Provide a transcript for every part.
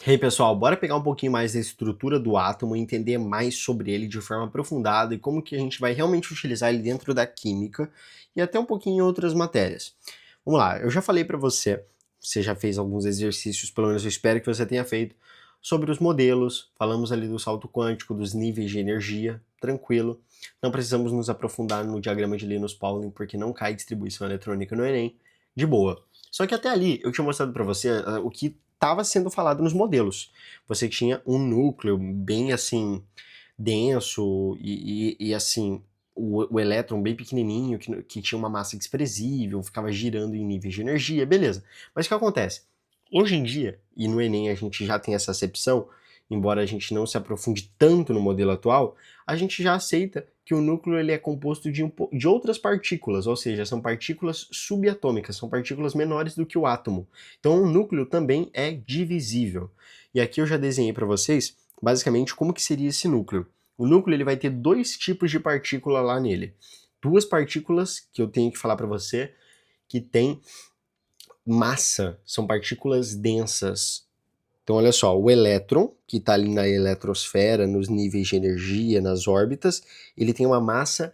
E aí, pessoal, bora pegar um pouquinho mais da estrutura do átomo e entender mais sobre ele de forma aprofundada e como que a gente vai realmente utilizar ele dentro da química e até um pouquinho em outras matérias. Vamos lá, eu já falei para você, você já fez alguns exercícios, pelo menos eu espero que você tenha feito, sobre os modelos, falamos ali do salto quântico, dos níveis de energia, tranquilo. Não precisamos nos aprofundar no diagrama de Linus-Pauling, porque não cai distribuição eletrônica no Enem, de boa. Só que até ali eu tinha mostrado para você o que estava sendo falado nos modelos. Você tinha um núcleo bem assim denso e assim o elétron bem pequenininho que tinha uma massa desprezível, ficava girando em níveis de energia, beleza. Mas o que acontece? Hoje em dia, e no Enem a gente já tem essa acepção, embora a gente não se aprofunde tanto no modelo atual, a gente já aceita que o núcleo ele é composto de outras partículas, ou seja, são partículas subatômicas, são partículas menores do que o átomo. Então o núcleo também é divisível. E aqui eu já desenhei para vocês, basicamente, como que seria esse núcleo. O núcleo ele vai ter dois tipos de partícula lá nele. Duas partículas que eu tenho que falar para você que tem massa, são partículas densas. Então, olha só, o elétron, que está ali na eletrosfera, nos níveis de energia, nas órbitas, ele tem uma massa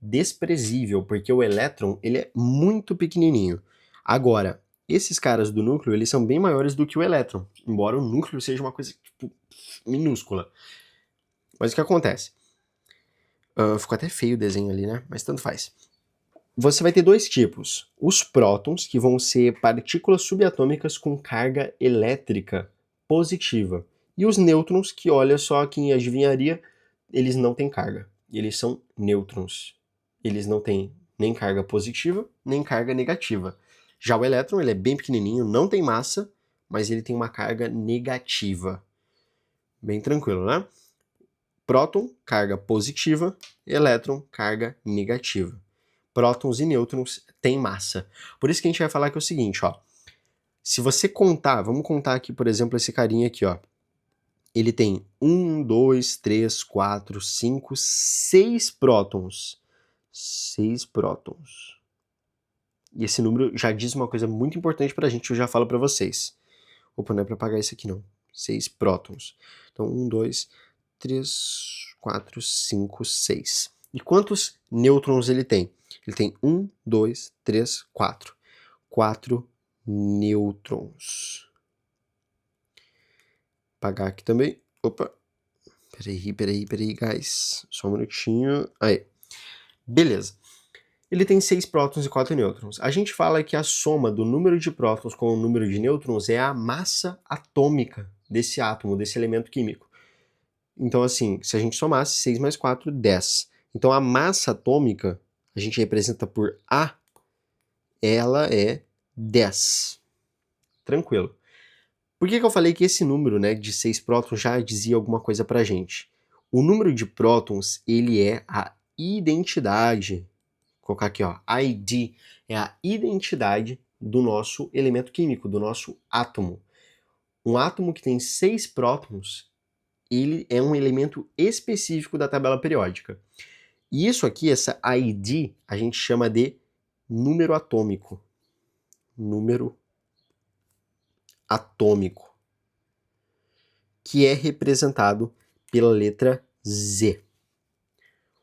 desprezível, porque o elétron ele é muito pequenininho. Agora, esses caras do núcleo, eles são bem maiores do que o elétron, embora o núcleo seja uma coisa tipo, minúscula. Mas o que acontece? Ficou até feio o desenho ali, né? Mas tanto faz. Você vai ter dois tipos. Os prótons, que vão ser partículas subatômicas com carga elétrica positiva. E os nêutrons, que olha só aqui em adivinharia, eles não têm carga. Eles são nêutrons. Eles não têm nem carga positiva, nem carga negativa. Já o elétron, ele é bem pequenininho, não tem massa, mas ele tem uma carga negativa. Bem tranquilo, né? Próton, carga positiva, elétron, carga negativa. Prótons e nêutrons têm massa. Por isso que a gente vai falar que é o seguinte, ó. Se você contar, vamos contar aqui, por exemplo, esse carinha aqui, ó. Ele tem 1, 2, 3, 4, 5, 6 prótons. 6 prótons. E esse número já diz uma coisa muito importante pra gente, eu já falo pra vocês. Opa, não é pra apagar isso aqui não. 6 prótons. Então, 1, 2, 3, 4, 5, 6. E quantos nêutrons ele tem? Ele tem 1, 2, 3, 4. 4 nêutrons. Apagar aqui também. Opa. Peraí, guys. Só um minutinho. Aí. Beleza. Ele tem 6 prótons e 4 nêutrons. A gente fala que a soma do número de prótons com o número de nêutrons é a massa atômica desse átomo, desse elemento químico. Então, assim, se a gente somasse 6 mais 4, 10. Então, a massa atômica, a gente representa por A, ela é 10. Tranquilo. Por que eu falei que esse número, né, de 6 prótons já dizia alguma coisa pra gente? O número de prótons, ele é a identidade. Vou colocar aqui, ó, ID, é a identidade do nosso elemento químico, do nosso átomo. Um átomo que tem 6 prótons, ele é um elemento específico da tabela periódica. E isso aqui, essa ID, a gente chama de número atômico. Número atômico, que é representado pela letra Z.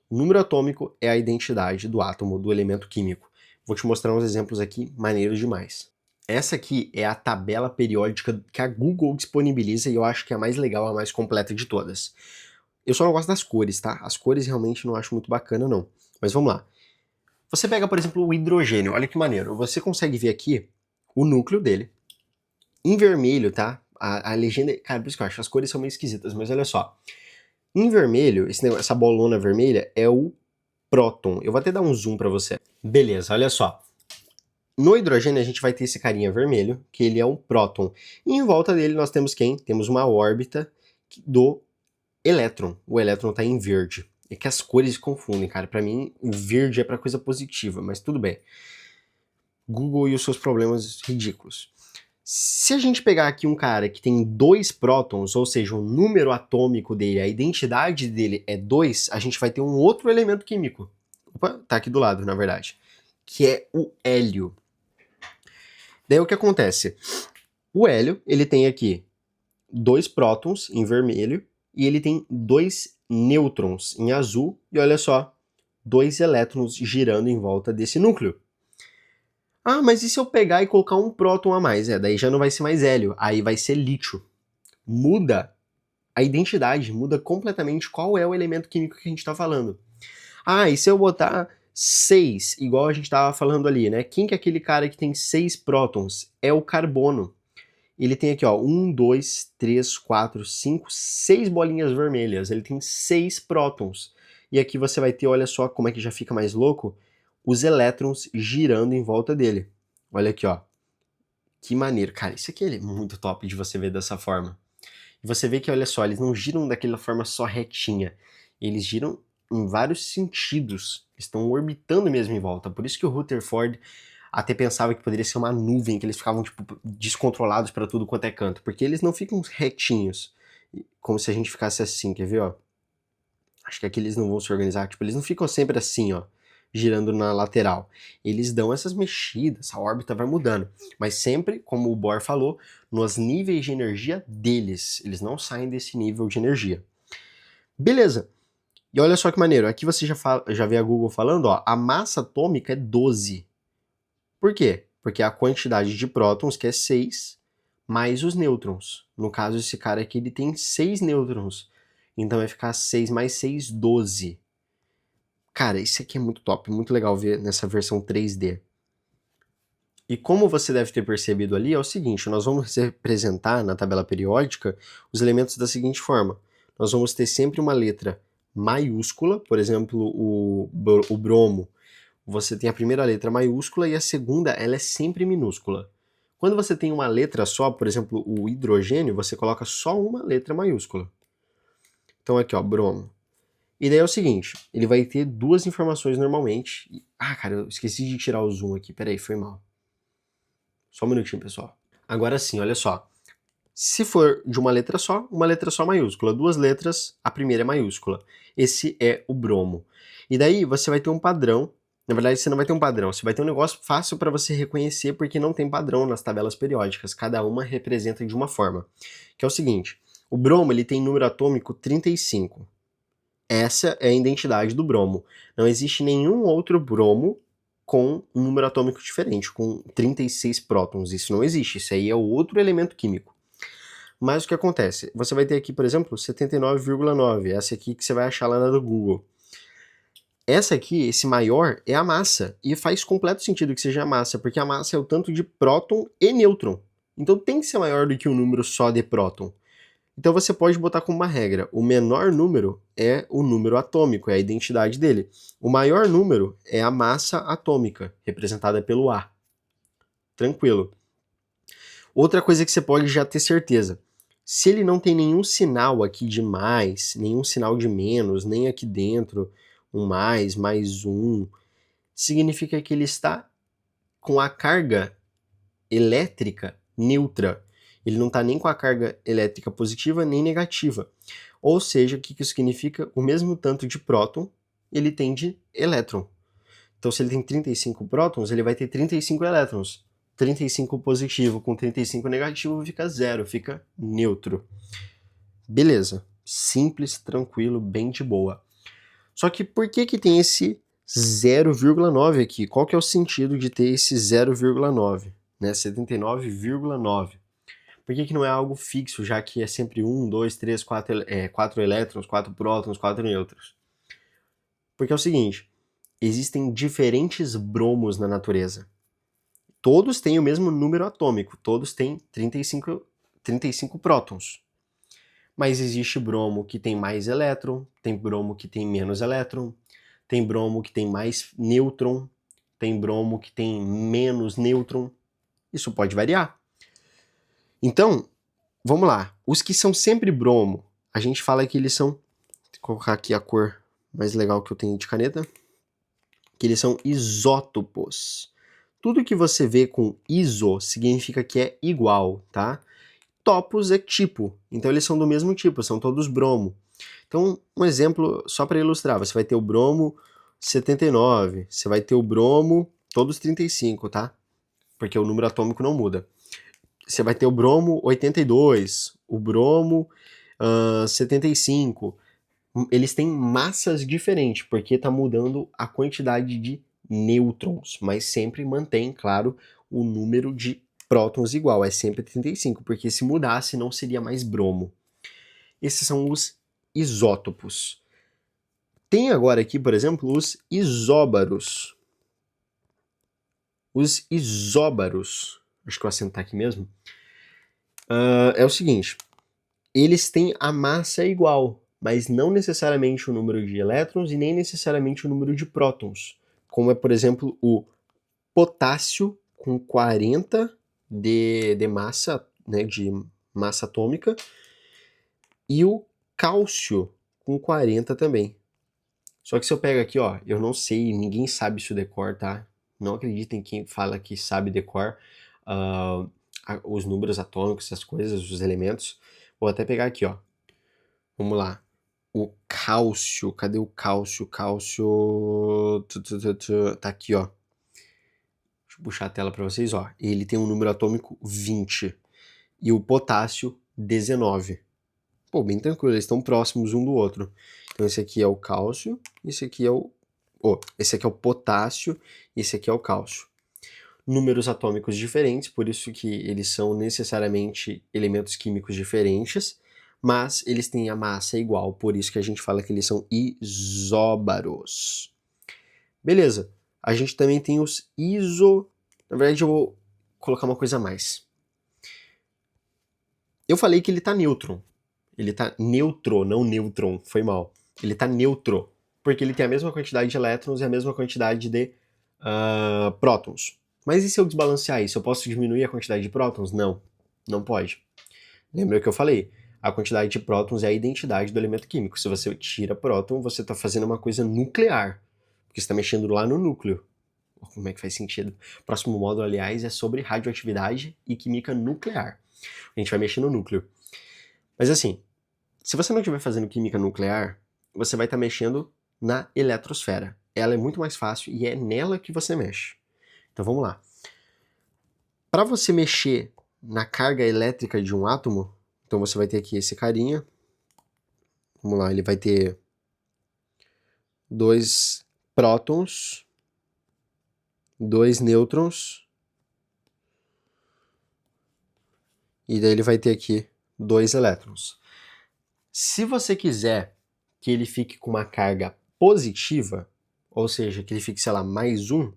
O número atômico é a identidade do átomo, do elemento químico. Vou te mostrar uns exemplos aqui maneiros demais. Essa aqui é a tabela periódica que a Google disponibiliza e eu acho que é a mais legal, a mais completa de todas. Eu só não gosto das cores, tá? As cores realmente não acho muito bacana, não. Mas vamos lá. Você pega, por exemplo, o hidrogênio. Olha que maneiro. Você consegue ver aqui o núcleo dele. Em vermelho, tá? A legenda... Cara, por isso que eu acho, as cores são meio esquisitas, mas olha só. Em vermelho, essa bolona vermelha é o próton. Eu vou até dar um zoom pra você. Beleza, olha só. No hidrogênio a gente vai ter esse carinha vermelho, que ele é um próton. E em volta dele nós temos quem? Temos uma órbita do elétron. O elétron tá em verde. É que as cores se confundem, cara. Pra mim, o verde é pra coisa positiva, mas tudo bem. Google e os seus problemas ridículos. Se a gente pegar aqui um cara que tem 2 prótons, ou seja, o número atômico dele, a identidade dele é 2, a gente vai ter um outro elemento químico. Opa, tá aqui do lado, na verdade. Que é o hélio. Daí o que acontece? O hélio, ele tem aqui 2 prótons em vermelho e ele tem 2 nêutrons em azul e olha só, 2 elétrons girando em volta desse núcleo. Ah, mas e se eu pegar e colocar um próton a mais? Daí já não vai ser mais hélio, aí vai ser lítio. Muda a identidade, muda completamente qual é o elemento químico que a gente está falando. Ah, e se eu botar 6, igual a gente estava falando ali, né? Quem que é aquele cara que tem 6 prótons? É o carbono. Ele tem aqui, ó, 1, 2, 3, 4, 5, 6 bolinhas vermelhas. Ele tem 6 prótons. E aqui você vai ter, olha só como é que já fica mais louco, os elétrons girando em volta dele. Olha aqui, ó. Que maneiro. Cara, isso aqui é muito top de você ver dessa forma. E você vê que, olha só, eles não giram daquela forma só retinha. Eles giram em vários sentidos. Estão orbitando mesmo em volta. Por isso que o Rutherford até pensava que poderia ser uma nuvem, que eles ficavam tipo descontrolados para tudo quanto é canto, porque eles não ficam retinhos, como se a gente ficasse assim, quer ver, ó? Acho que aqui eles não vão se organizar, tipo, eles não ficam sempre assim, ó, girando na lateral. Eles dão essas mexidas, a órbita vai mudando, mas sempre, como o Bohr falou, nos níveis de energia deles, eles não saem desse nível de energia. Beleza. E olha só que maneiro, aqui você já vê a Google falando, ó, a massa atômica é 12. Por quê? Porque a quantidade de prótons, que é 6, mais os nêutrons. No caso, esse cara aqui ele tem 6 nêutrons. Então vai ficar 6 mais 6, 12. Cara, isso aqui é muito top, muito legal ver nessa versão 3D. E como você deve ter percebido ali, é o seguinte, nós vamos representar na tabela periódica os elementos da seguinte forma. Nós vamos ter sempre uma letra maiúscula, por exemplo, o bromo, você tem a primeira letra maiúscula e a segunda ela é sempre minúscula. Quando você tem uma letra só, por exemplo, o hidrogênio, você coloca só uma letra maiúscula. Então aqui, ó, bromo. E daí é o seguinte, ele vai ter duas informações normalmente. Ah, cara, eu esqueci de tirar o zoom aqui, peraí, foi mal. Só um minutinho, pessoal. Agora sim, olha só. Se for de uma letra só maiúscula. Duas letras, a primeira é maiúscula. Esse é o bromo. E daí você vai ter um padrão. Na verdade, você não vai ter um padrão. Você vai ter um negócio fácil para você reconhecer porque não tem padrão nas tabelas periódicas. Cada uma representa de uma forma. Que é o seguinte. O bromo ele tem número atômico 35. Essa é a identidade do bromo. Não existe nenhum outro bromo com um número atômico diferente, com 36 prótons. Isso não existe. Isso aí é outro elemento químico. Mas o que acontece? Você vai ter aqui, por exemplo, 79,9. Essa aqui que você vai achar lá na do Google. Essa aqui, esse maior, é a massa. E faz completo sentido que seja a massa, porque a massa é o tanto de próton e nêutron. Então tem que ser maior do que um número só de próton. Então você pode botar como uma regra, o menor número é o número atômico, é a identidade dele. O maior número é a massa atômica, representada pelo A. Tranquilo. Outra coisa que você pode já ter certeza, se ele não tem nenhum sinal aqui de mais, nenhum sinal de menos, nem aqui dentro, um mais um, significa que ele está com a carga elétrica neutra. Ele não está nem com a carga elétrica positiva nem negativa. Ou seja, o que isso significa? O mesmo tanto de próton ele tem de elétron. Então, se ele tem 35 prótons, ele vai ter 35 elétrons. 35 positivo com 35 negativo fica zero, fica neutro. Beleza. Simples, tranquilo, bem de boa. Só que por que tem esse 0,9 aqui? Qual que é o sentido de ter esse 0,9? Né? 79,9. Por que não é algo fixo, já que é sempre 1, 2, 3, 4 elétrons, 4 prótons, 4 nêutrons? Porque é o seguinte, existem diferentes bromos na natureza. Todos têm o mesmo número atômico, todos têm 35 prótons. Mas existe bromo que tem mais elétron, tem bromo que tem menos elétron, tem bromo que tem mais nêutron, tem bromo que tem menos nêutron. Isso pode variar. Então, vamos lá. Os que são sempre bromo, a gente fala que eles são... Vou colocar aqui a cor mais legal que eu tenho de caneta. Que eles são isótopos. Tudo que você vê com iso significa que é igual, tá? Topos é tipo, então eles são do mesmo tipo, são todos bromo. Então, um exemplo só para ilustrar, você vai ter o bromo 79, você vai ter o bromo todos 35, tá? Porque o número atômico não muda. Você vai ter o bromo 82, o bromo, 75. Eles têm massas diferentes, porque está mudando a quantidade de nêutrons, mas sempre mantém, claro, o número de prótons igual, é sempre 35, porque se mudasse não seria mais bromo. Esses são os isótopos. Tem agora aqui, por exemplo, os isóbaros. Os isóbaros, acho que eu vou assentar aqui mesmo, é o seguinte, eles têm a massa igual, mas não necessariamente o número de elétrons e nem necessariamente o número de prótons, como é, por exemplo, o potássio com 40 de massa, né, de massa atômica, e o cálcio com 40 também. Só que se eu pego aqui, ó, eu não sei, ninguém sabe isso decor, tá? Não acreditem em quem fala que sabe decor os números atômicos, essas coisas, os elementos. Vou até pegar aqui, ó. Vamos lá. O cálcio, cadê o cálcio? Cálcio... Tá aqui, ó. Deixa eu puxar a tela para vocês, ó. Ele tem um número atômico 20. E o potássio, 19. Pô, bem tranquilo, eles estão próximos um do outro. Então esse aqui é o cálcio, esse aqui é o... esse aqui é o potássio, e esse aqui é o cálcio. Números atômicos diferentes, por isso que eles são necessariamente elementos químicos diferentes, mas eles têm a massa igual, por isso que a gente fala que eles são isóbaros. Beleza, a gente também tem os Na verdade eu vou colocar uma coisa a mais. Eu falei que ele tá nêutron. Ele tá neutro, não nêutron, foi mal. Ele tá neutro, porque ele tem a mesma quantidade de elétrons e a mesma quantidade de prótons. Mas e se eu desbalancear isso? Eu posso diminuir a quantidade de prótons? Não, não pode. Lembra que eu falei? A quantidade de prótons é a identidade do elemento químico. Se você tira próton, você está fazendo uma coisa nuclear, porque você está mexendo lá no núcleo. Como é que faz sentido? O próximo módulo, aliás, é sobre radioatividade e química nuclear. A gente vai mexer no núcleo. Mas assim, se você não estiver fazendo química nuclear, você vai estar mexendo na eletrosfera. Ela é muito mais fácil e é nela que você mexe. Então vamos lá. Para você mexer na carga elétrica de um átomo, então você vai ter aqui esse carinha. Vamos lá, ele vai ter 2 prótons, 2 nêutrons, e daí ele vai ter aqui 2 elétrons. Se você quiser que ele fique com uma carga positiva, ou seja, que ele fique, sei lá, mais 1,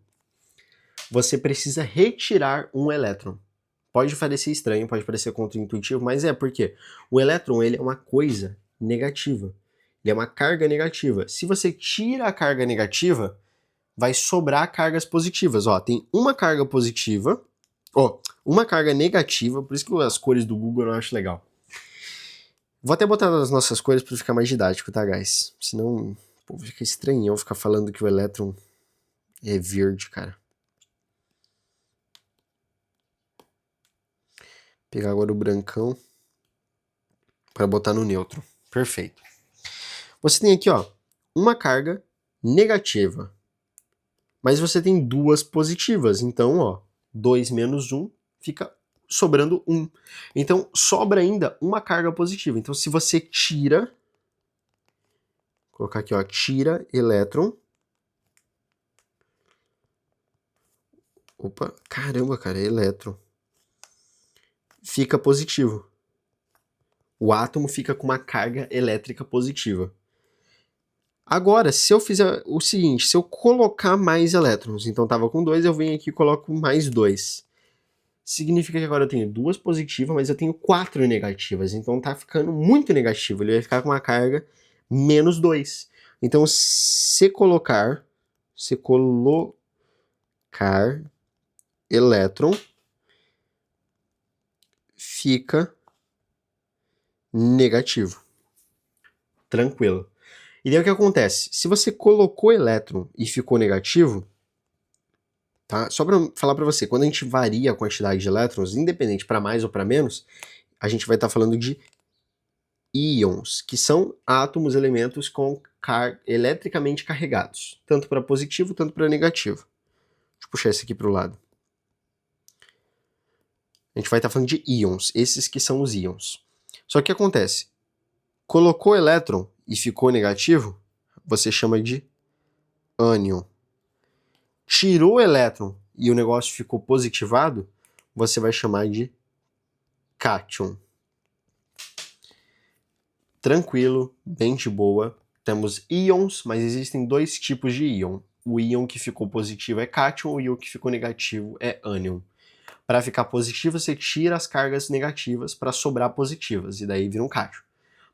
você precisa retirar um elétron. Pode parecer estranho, pode parecer contraintuitivo, mas é porque o elétron ele é uma coisa negativa. Ele é uma carga negativa. Se você tira a carga negativa, vai sobrar cargas positivas. Ó, tem uma carga positiva, uma carga negativa, por isso que as cores do Google eu acho legal. Vou até botar nas nossas cores para ficar mais didático, tá, guys? Senão, pô, fica estranhão ficar falando que o elétron é verde, cara. Pegar agora o brancão para botar no neutro. Perfeito. Você tem aqui, ó, uma carga negativa. Mas você tem 2 positivas. Então, ó, 2 menos 1 fica sobrando 1. Então, sobra ainda uma carga positiva. Então, se você tira... Vou colocar aqui, ó, tira elétron. Opa, caramba, cara, é elétron. Fica positivo. O átomo fica com uma carga elétrica positiva. Agora, se eu fizer o seguinte, se eu colocar mais elétrons, então estava com 2, eu venho aqui e coloco mais 2. Significa que agora eu tenho 2 positivas, mas eu tenho 4 negativas, então tá ficando muito negativo, ele vai ficar com uma carga menos 2. Então, se colocar elétron, fica negativo. Tranquilo. E daí o que acontece? Se você colocou elétron e ficou negativo, tá? Só para falar para você, quando a gente varia a quantidade de elétrons, independente para mais ou para menos, a gente vai estar falando de íons, que são átomos, elementos eletricamente carregados, tanto para positivo, tanto para negativo. Deixa eu puxar esse aqui para o lado. A gente vai estar falando de íons, esses que são os íons. Só que o que acontece? Colocou elétron e ficou negativo, você chama de ânion. Tirou o elétron e o negócio ficou positivado, você vai chamar de cátion. Tranquilo, bem de boa. Temos íons, mas existem dois tipos de íon. O íon que ficou positivo é cátion, o íon que ficou negativo é ânion. Para ficar positivo, você tira as cargas negativas para sobrar positivas, e daí vira um cátion.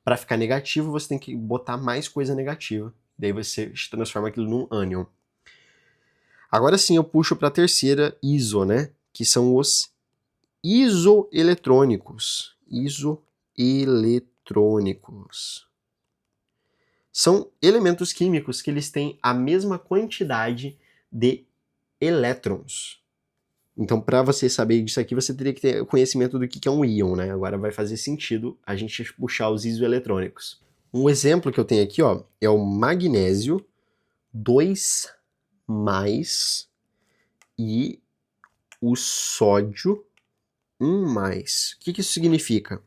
Para ficar negativo, você tem que botar mais coisa negativa, daí você transforma aquilo num ânion. Agora sim eu puxo para a terceira iso, né? Que são os isoeletrônicos. Isoeletrônicos. São elementos químicos que eles têm a mesma quantidade de elétrons. Então, para você saber disso aqui, você teria que ter conhecimento do que é um íon, né? Agora vai fazer sentido a gente puxar os isoeletrônicos. Um exemplo que eu tenho aqui, ó, é o magnésio 2+, e o sódio 1+. O que isso significa?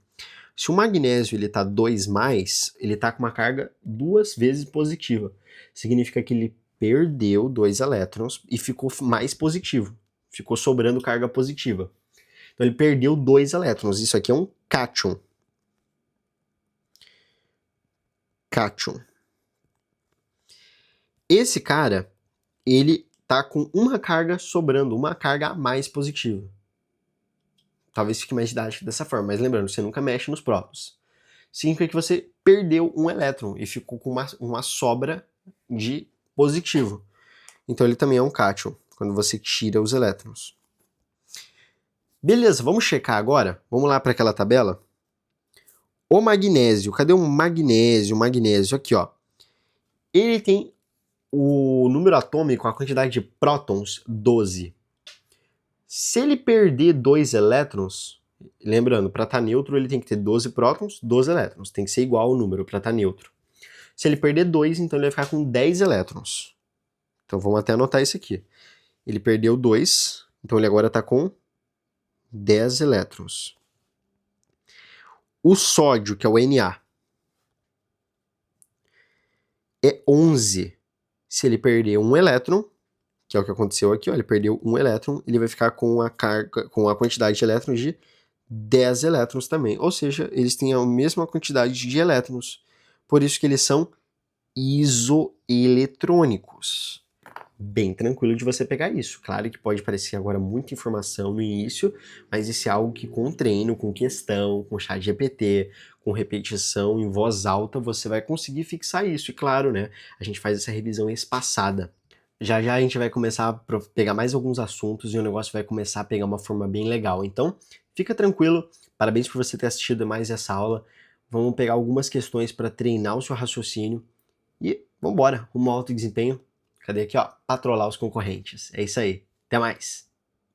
Se o magnésio ele tá 2+, ele tá com uma carga 2 vezes positiva. Significa que ele perdeu 2 elétrons e ficou mais positivo. Ficou sobrando carga positiva. Então ele perdeu 2 elétrons. Isso aqui é um cátion. Cátion. Esse cara, ele tá com uma carga sobrando, uma carga a mais positiva. Talvez fique mais didático dessa forma, mas lembrando, você nunca mexe nos prótons. Significa que você perdeu um elétron e ficou com uma sobra de positivo. Então ele também é um cátion, quando você tira os elétrons. Beleza, vamos checar agora? Vamos lá para aquela tabela? O magnésio, cadê o magnésio? Magnésio, aqui ó. Ele tem o número atômico, a quantidade de prótons, 12. Se ele perder 2 elétrons, lembrando, para estar neutro ele tem que ter 12 prótons, 12 elétrons. Tem que ser igual o número para estar neutro. Se ele perder 2, então ele vai ficar com 10 elétrons. Então vamos até anotar isso aqui. Ele perdeu 2, então ele agora está com 10 elétrons. O sódio, que é o Na, é 11. Se ele perder um elétron, que é o que aconteceu aqui, ó, ele perdeu um elétron, ele vai ficar com a carga, com a quantidade de elétrons de 10 elétrons também. Ou seja, eles têm a mesma quantidade de elétrons. Por isso que eles são isoeletrônicos. Bem tranquilo de você pegar isso. Claro que pode parecer agora muita informação no início, mas isso é algo que com treino, com questão, com chat GPT, com repetição em voz alta, você vai conseguir fixar isso. E claro, né, a gente faz essa revisão espaçada. Já já a gente vai começar a pegar mais alguns assuntos e o negócio vai começar a pegar uma forma bem legal. Então, fica tranquilo. Parabéns por você ter assistido mais essa aula. Vamos pegar algumas questões para treinar o seu raciocínio. E vambora, rumo ao alto desempenho. Cadê aqui, ó? Patrolar os concorrentes. É isso aí. Até mais.